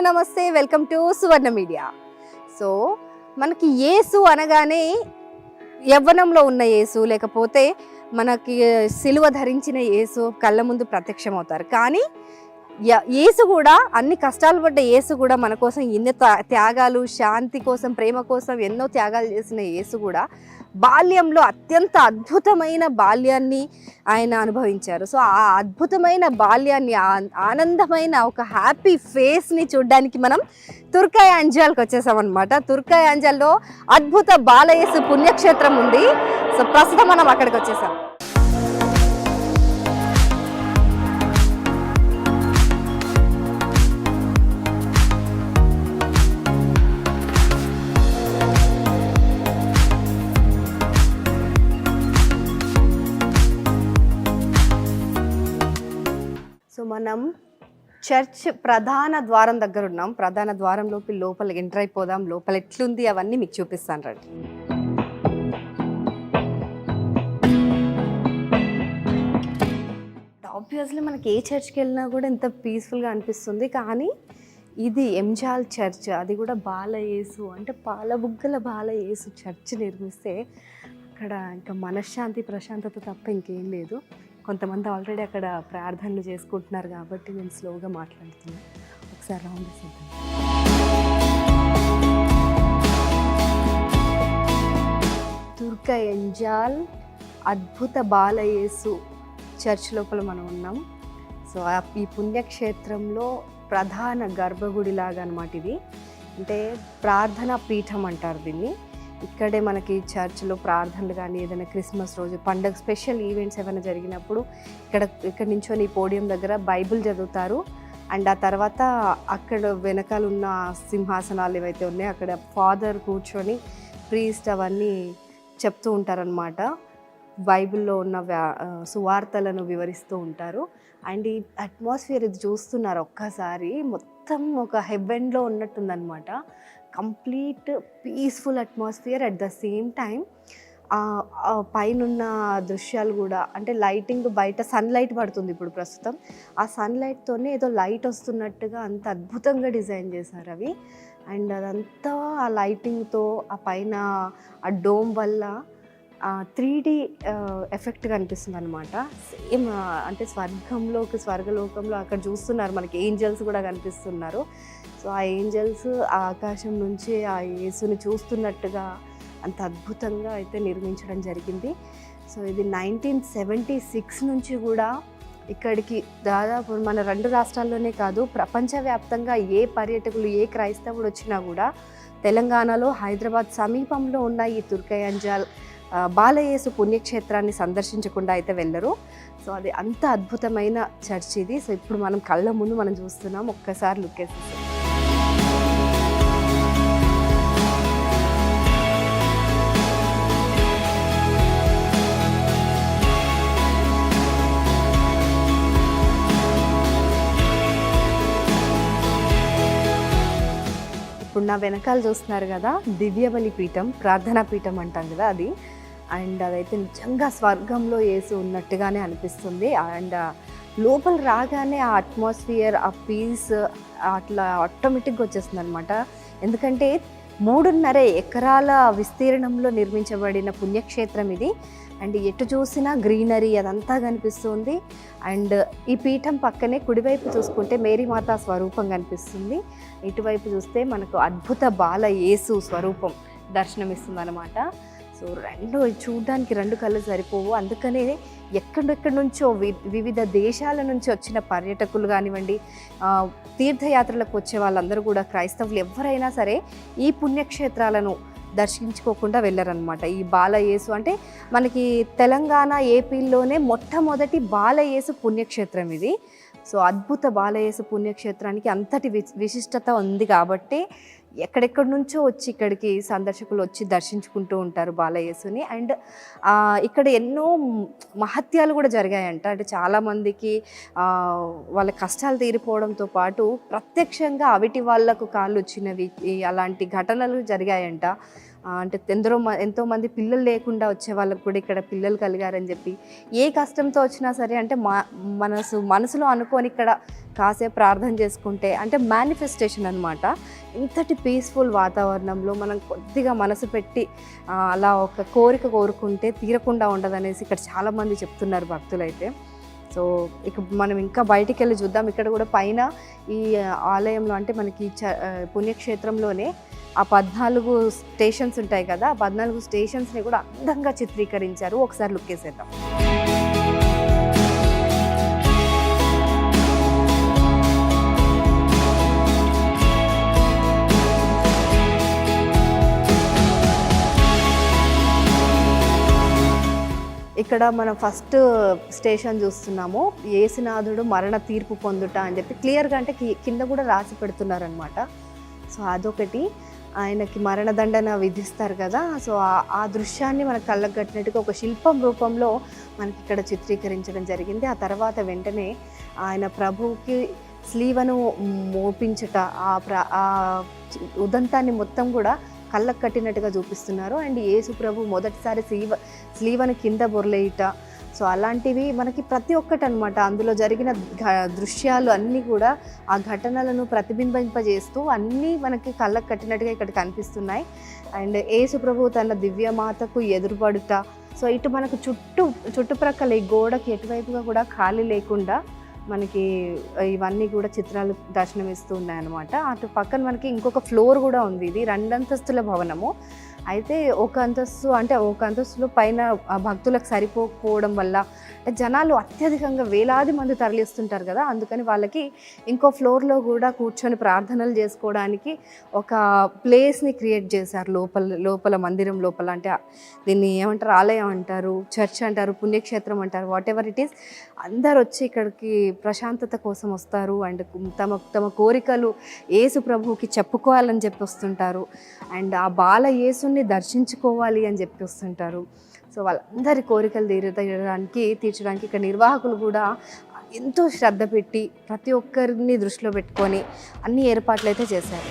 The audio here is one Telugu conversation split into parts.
నమస్తే, welcome to Suvarna media. So మనకి యేసు అనగానే యవ్వనంలో ఉన్న యేసు, లేకపోతే మనకి సిలువ ధరించిన యేసు కళ్ళ ముందు ప్రత్యక్షమవుతారు. కానీ యేసు కూడా, అన్ని కష్టాలు పడ్డ యేసు కూడా మన కోసం ఎన్నో త్యాగాలు, శాంతి కోసం, ప్రేమ కోసం ఎన్నో త్యాగాలు చేసిన యేసు కూడా బాల్యంలో అత్యంత అద్భుతమైన బాల్యాన్ని ఆయన అనుభవించారు. సో ఆ అద్భుతమైన బాల్యాన్ని, ఆనందమైన ఒక హ్యాపీ ఫేస్ని చూడడానికి మనం తుర్కాయ అంజాల్కి వచ్చేసామన్నమాట. తుర్కాయ అంజాల్లో అద్భుత బాలయేసు పుణ్యక్షేత్రం ఉంది. సో ప్రస్తుతం మనం అక్కడికి వచ్చేసాం. సో మనం చర్చ్ ప్రధాన ద్వారం దగ్గర ఉన్నాం. ప్రధాన ద్వారంలోకి లోపల ఎంటర్ అయిపోదాం. లోపల ఎట్లుంది అవన్నీ మీకు చూపిస్తాను రండి. ఆబ్వియస్లీ మనకి ఏ చర్చ్కి వెళ్ళినా కూడా ఎంత పీస్ఫుల్గా అనిపిస్తుంది. కానీ ఇది ఎంజాల్ చర్చ్, అది కూడా బాలయేసు అంటే పాలబుగ్గల బాలయేసు చర్చ్ నిర్మిస్తే అక్కడ ఇంకా మనశ్శాంతి, ప్రశాంతత తప్ప ఇంకేం లేదు. కొంతమంది ఆల్రెడీ అక్కడ ప్రార్థనలు చేసుకుంటున్నారు కాబట్టి నేను స్లోగా మాట్లాడుతున్నాను. ఒకసారి రౌండ్ చేద్దాం. తుర్కాయ అంజాల్ అద్భుత బాలయేసు చర్చ్ లోపల మనం ఉన్నాం. సో ఈ పుణ్యక్షేత్రంలో ప్రధాన గర్భగుడి లాగా అన్నమాట ఇది. అంటే ప్రార్థనా పీఠం అంటారు దీన్ని. ఇక్కడే మనకి చర్చ్లో ప్రార్థనలు కానీ, ఏదైనా క్రిస్మస్ రోజు, పండగ స్పెషల్ ఈవెంట్స్ ఏమైనా జరిగినప్పుడు ఇక్కడ నించొని ఈ పోడియం దగ్గర బైబిల్ చదువుతారు. అండ్ ఆ తర్వాత అక్కడ వెనకాల ఉన్న సింహాసనాలు ఏవైతే ఉన్నాయో అక్కడ ఫాదర్ కూర్చొని ప్రీస్ట్ అవన్నీ చెప్తూ ఉంటారనమాట. బైబిల్లో ఉన్న సువార్తలను వివరిస్తూ ఉంటారు. అండ్ ఈ అట్మాస్ఫియర్ ఇది చూస్తున్నారు ఒక్కసారి, మొత్తం ఒక హెవెన్లో ఉన్నట్టుందన్నమాట. Complete peaceful atmosphere. At the same time పైనున్న దృశ్యాలు కూడా, అంటే లైటింగ్, బయట సన్లైట్ పడుతుంది ఇప్పుడు ప్రస్తుతం. ఆ సన్లైట్తోనే ఏదో లైట్ వస్తున్నట్టుగా అంత అద్భుతంగా డిజైన్ చేశారు అవి. అండ్ అదంతా ఆ లైటింగ్తో, ఆ పైన ఆ డోమ్ వల్ల 3D ఎఫెక్ట్గా అనిపిస్తుంది అనమాట. సేమ్ అంటే స్వర్గలోకంలో అక్కడ చూస్తున్నారు మనకి ఏంజల్స్ కూడా కనిపిస్తున్నారు. సో ఆ ఏంజల్స్ ఆ ఆకాశం నుంచి ఆ యేసుని చూస్తున్నట్టుగా అంత అద్భుతంగా అయితే నిర్మించడం జరిగింది. సో ఇది 1976 నుంచి కూడా ఇక్కడికి దాదాపు మన 2 రాష్ట్రాల్లోనే కాదు, ప్రపంచవ్యాప్తంగా ఏ పర్యాటకులు, ఏ క్రైస్తవుడు వచ్చినా కూడా తెలంగాణలో హైదరాబాద్ సమీపంలో ఉన్న ఈ తుర్కాయ అంజాల్ బాలయేసు పుణ్యక్షేత్రాన్ని సందర్శించకుండా అయితే వెళ్ళరు. సో అది అంత అద్భుతమైన చర్చ్ ఇది. సో ఇప్పుడు మనం కళ్ళ ముందు మనం చూస్తున్నాం. ఒక్కసారి లుక్ వేసేసాం. ఇప్పుడు నా వెనకాల చూస్తున్నారు కదా, దివ్యబలి పీఠం, ప్రార్థనా పీఠం అంటాం కదా అది. అండ్ అదైతే నిజంగా స్వర్గంలో యేసు ఉన్నట్టుగానే అనిపిస్తుంది. అండ్ లోపల రాగానే ఆ అట్మాస్ఫియర్, ఆ పీస్ అట్లా ఆటోమేటిక్గా వచ్చేస్తుంది అనమాట. ఎందుకంటే 3.5 ఎకరాల విస్తీర్ణంలో నిర్మించబడిన పుణ్యక్షేత్రం ఇది. అండ్ ఎటు చూసినా గ్రీనరీ అదంతా కనిపిస్తుంది. అండ్ ఈ పీఠం పక్కనే కుడివైపు చూసుకుంటే మేరీమాత స్వరూపం కనిపిస్తుంది. ఇటువైపు చూస్తే మనకు అద్భుత బాల యేసు స్వరూపం దర్శనమిస్తుంది అనమాట. సో చూడడానికి 2 కళ్ళు సరిపోవు. అందుకనే ఎక్కడెక్కడి నుంచో వివిధ దేశాల నుంచి వచ్చిన పర్యాటకులు కానివ్వండి, తీర్థయాత్రలకు వచ్చే వాళ్ళందరూ కూడా, క్రైస్తవులు ఎవరైనా సరే ఈ పుణ్యక్షేత్రాలను దర్శించుకోకుండా వెళ్ళరనమాట. ఈ బాలయేసు అంటే మనకి తెలంగాణ, ఏపీలోనే మొట్టమొదటి బాలయేసు పుణ్యక్షేత్రం ఇది. సో అద్భుత బాలయేసు పుణ్యక్షేత్రానికి అంతటి విశిష్టత ఉంది కాబట్టి ఎక్కడెక్కడి నుంచో వచ్చి ఇక్కడికి సందర్శకులు వచ్చి దర్శించుకుంటూ ఉంటారు బాలయేసుని. అండ్ ఇక్కడ ఎన్నో మహత్యాలు కూడా జరిగాయంట. అంటే చాలామందికి వాళ్ళ కష్టాలు తీరిపోవడంతో పాటు ప్రత్యక్షంగా అవిటి వాళ్ళకు కాళ్ళు వచ్చినవి, అలాంటి ఘటనలు జరిగాయంట. అంటే ఎంతోమంది పిల్లలు లేకుండా వచ్చే వాళ్ళకు కూడా ఇక్కడ పిల్లలు కలిగారని చెప్పి, ఏ కష్టంతో వచ్చినా సరే అంటే మనసులో అనుకొని ఇక్కడ కాసేపు ప్రార్థన చేసుకుంటే అంటే మేనిఫెస్టేషన్ అనమాట. ఇంతటి పీస్ఫుల్ వాతావరణంలో మనం కొద్దిగా మనసు పెట్టి అలా ఒక కోరిక కోరుకుంటే తీరకుండా ఉండదనేసి ఇక్కడ చాలామంది చెప్తున్నారు భక్తులైతే. సో ఇక మనం ఇంకా బయటికి వెళ్ళి చూద్దాం. ఇక్కడ కూడా పైన ఈ ఆలయంలో అంటే మనకి పుణ్యక్షేత్రంలోనే ఆ 14 స్టేషన్స్ ఉంటాయి కదా, ఆ 14 స్టేషన్స్ని కూడా అందంగా చిత్రీకరించారు. ఒకసారి లుక్ వేసేద్దాం. ఇక్కడ మనం ఫస్ట్ స్టేషన్ చూస్తున్నాము, యేసునాథుడు మరణ తీర్పు పొందుట అని చెప్పి క్లియర్గా అంటే కింద కూడా రాసి పెడుతున్నారనమాట. సో అదొకటి, ఆయనకి మరణదండన విధిస్తారు కదా. సో ఆ దృశ్యాన్ని మనకు కళ్ళకు కట్టినట్టుగా ఒక శిల్పం రూపంలో మనకి ఇక్కడ చిత్రీకరించడం జరిగింది. ఆ తర్వాత వెంటనే ఆయన ప్రభువుకి స్లీవను మోపించుట, ఆ ఉదంతాన్ని మొత్తం కూడా కళ్ళకు కట్టినట్టుగా చూపిస్తున్నారు. అండ్ యేసు ప్రభు మొదటిసారి స్లీవను కింద బొర్లేయుట, సో అలాంటివి మనకి ప్రతి ఒక్కటి అనమాట. అందులో జరిగిన దృశ్యాలు అన్నీ కూడా ఆ ఘటనలను ప్రతిబింబింపజేస్తూ అన్నీ మనకి కళ్ళకు కట్టినట్టుగా ఇక్కడ కనిపిస్తున్నాయి. అండ్ యేసు ప్రభు తన దివ్యమాతకు ఎదురుపడుట, సో ఇటు మనకు చుట్టుప్రక్కల ఈ గోడకి ఎటువైపుగా కూడా ఖాళీ లేకుండా మనకి ఇవన్నీ కూడా చిత్రాలు దర్శనమిస్తూ ఉన్నాయన్నమాట. అటు పక్కన మనకి ఇంకొక ఫ్లోర్ కూడా ఉంది. ఇది 2 అంతస్తుల భవనము. అయితే ఒక అంతస్తులో పైన భక్తులకు సరిపోకపోవడం వల్ల జనాలు అత్యధికంగా వేలాది మంది తరలిస్తుంటారు కదా, అందుకని వాళ్ళకి ఇంకో ఫ్లోర్లో కూడా కూర్చొని ప్రార్థనలు చేసుకోవడానికి ఒక ప్లేస్ని క్రియేట్ చేశారు లోపల మందిరం లోపల. అంటే దీన్ని ఏమంటారు, ఆలయం అంటారు, చర్చ్ అంటారు, పుణ్యక్షేత్రం అంటారు, వాట్ ఎవర్ ఇట్ ఈస్. అందరు వచ్చి ఇక్కడికి ప్రశాంతత కోసం వస్తారు. అండ్ తమ కోరికలు యేసు ప్రభువుకి చెప్పుకోవాలని చెప్పి వస్తుంటారు. అండ్ ఆ బాల యేసుని దర్శించుకోవాలి అని చెప్పి వస్తుంటారు. సో వాళ్ళందరి కోరికలు తీర్చడానికి ఇక్కడ నిర్వాహకులు కూడా ఎంతో శ్రద్ధ పెట్టి ప్రతి ఒక్కరిని దృష్టిలో పెట్టుకొని అన్ని ఏర్పాట్లు అయితే చేశారు.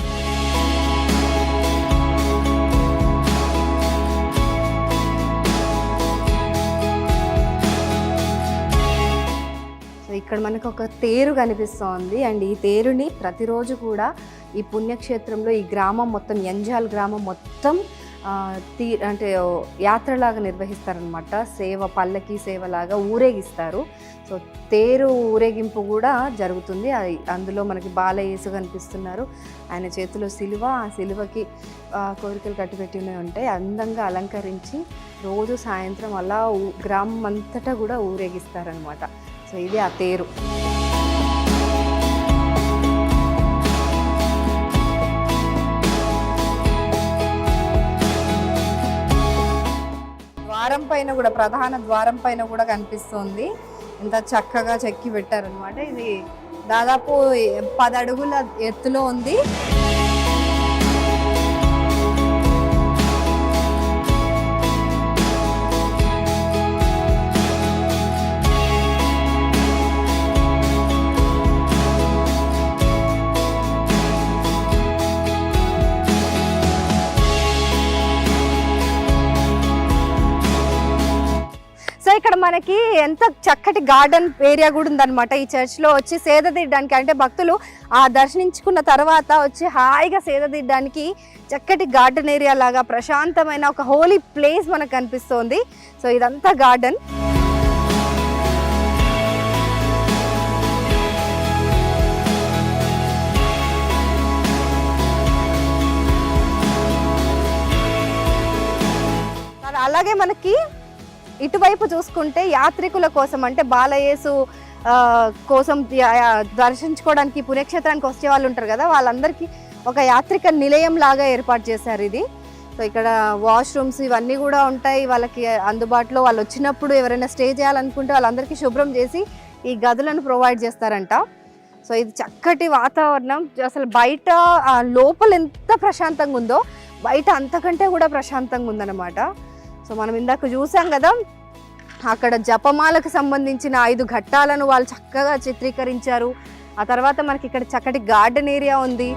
సో ఇక్కడ మనకు ఒక తేరు కనిపిస్తోంది. అండ్ ఈ తేరుని ప్రతిరోజు కూడా ఈ పుణ్యక్షేత్రంలో ఈ గ్రామం మొత్తం, యంజాల్ గ్రామం మొత్తం అంటే యాత్రలాగా నిర్వహిస్తారనమాట. పల్లకి సేవలాగా ఊరేగిస్తారు. సో తేరు ఊరేగింపు కూడా జరుగుతుంది. అందులో మనకి బాల యేసు కనిపిస్తున్నారు. ఆయన చేతిలో సిలువ, ఆ సిలువకి కోరికలు కట్టిపెట్టినవి ఉంటాయి. అందంగా అలంకరించి రోజు సాయంత్రం అలా గ్రామం అంతటా కూడా ఊరేగిస్తారనమాట. సో ఇది ఆ తేరు. ద్వారం పైన కూడా, ప్రధాన ద్వారం పైన కూడా కనిపిస్తుంది. ఎంత చక్కగా చెక్కి పెట్టారనమాట. ఇది దాదాపు 10 అడుగుల ఎత్తులో ఉంది. ఇక్కడ మనకి ఎంత చక్కటి గార్డెన్ ఏరియా కూడా ఉందన్నమాట. ఈ చర్చ్లో వచ్చి సేద తీయడానికి, అంటే భక్తులు ఆ దర్శించుకున్న తర్వాత వచ్చి హాయిగా సేద తీయడానికి చక్కటి గార్డెన్ ఏరియా లాగా ప్రశాంతమైన ఒక హోలీ ప్లేస్ మనకు కనిపిస్తోంది. సో ఇదంతా గార్డెన్. అలాగే మనకి ఇటువైపు చూసుకుంటే యాత్రికుల కోసం, అంటే బాలయేసు కోసం దర్శించుకోవడానికి పుణ్యక్షేత్రానికి వచ్చే వాళ్ళు ఉంటారు కదా, వాళ్ళందరికీ ఒక యాత్రిక నిలయం లాగా ఏర్పాటు చేశారు ఇది. సో ఇక్కడ వాష్రూమ్స్ ఇవన్నీ కూడా ఉంటాయి వాళ్ళకి అందుబాటులో. వాళ్ళు వచ్చినప్పుడు ఎవరైనా స్టే చేయాలనుకుంటే వాళ్ళందరికీ శుభ్రం చేసి ఈ గదులను ప్రొవైడ్ చేస్తారంట. సో ఇది చక్కటి వాతావరణం. అసలు బయట లోపల ఎంత ప్రశాంతంగా ఉందో బయట అంతకంటే కూడా ప్రశాంతంగా ఉందన్నమాట. సో మనం ఇందాక చూసాం కదా, అక్కడ జపమాలకు సంబంధించిన 5 ఘట్టాలను వాళ్ళు చక్కగా చిత్రీకరించారు. ఆ తర్వాత మనకి ఇక్కడ చక్కటి గార్డెన్ ఏరియా ఉంది.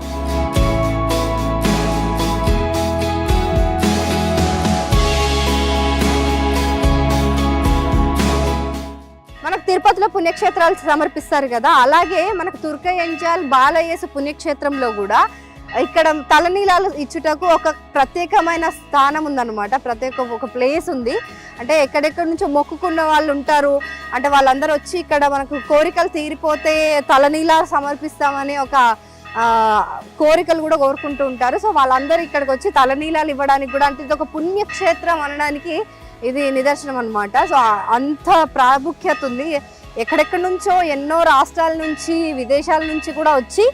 పుణ్యక్షేత్రాలు సమర్పిస్తారు కదా, అలాగే మనకు తుర్కయంజాల్ బాలయేసు పుణ్యక్షేత్రంలో కూడా ఇక్కడ తలనీలాలు ఇచ్చుటకు ఒక ప్రత్యేకమైన స్థానం ఉందన్నమాట. ఒక ప్లేస్ ఉంది. అంటే ఎక్కడెక్కడి నుంచో మొక్కుకున్న వాళ్ళు ఉంటారు. అంటే వాళ్ళందరూ వచ్చి ఇక్కడ మనకు కోరికలు తీరిపోతే తలనీలాలు సమర్పిస్తామని ఒక కోరికలు కూడా కోరుకుంటూ ఉంటారు. సో వాళ్ళందరూ ఇక్కడికి వచ్చి తలనీలాలు ఇవ్వడానికి కూడా, అంటే ఇది ఒక పుణ్యక్షేత్రం అనడానికి ఇది నిదర్శనం అనమాట. సో అంత ప్రాముఖ్యత ఉంది. ఎక్కడెక్కడి నుంచో ఎన్నో రాష్ట్రాల నుంచి విదేశాల నుంచి కూడా వచ్చి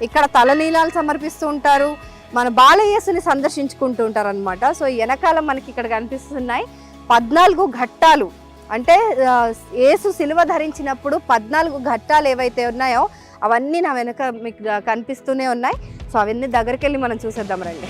ఇక్కడ తలనీలాలు సమర్పిస్తూ ఉంటారు, మన బాలయేసుని సందర్శించుకుంటూ ఉంటారు అనమాట. సో వెనకాల మనకి ఇక్కడ కనిపిస్తున్నాయి 14 ఘట్టాలు. అంటే యేసు సిలువ ధరించినప్పుడు 14 ఘట్టాలు ఏవైతే ఉన్నాయో అవన్నీ నా వెనక మీకు కనిపిస్తూనే ఉన్నాయి. సో అవన్నీ దగ్గరికి వెళ్ళి మనం చూసేద్దాం రండి.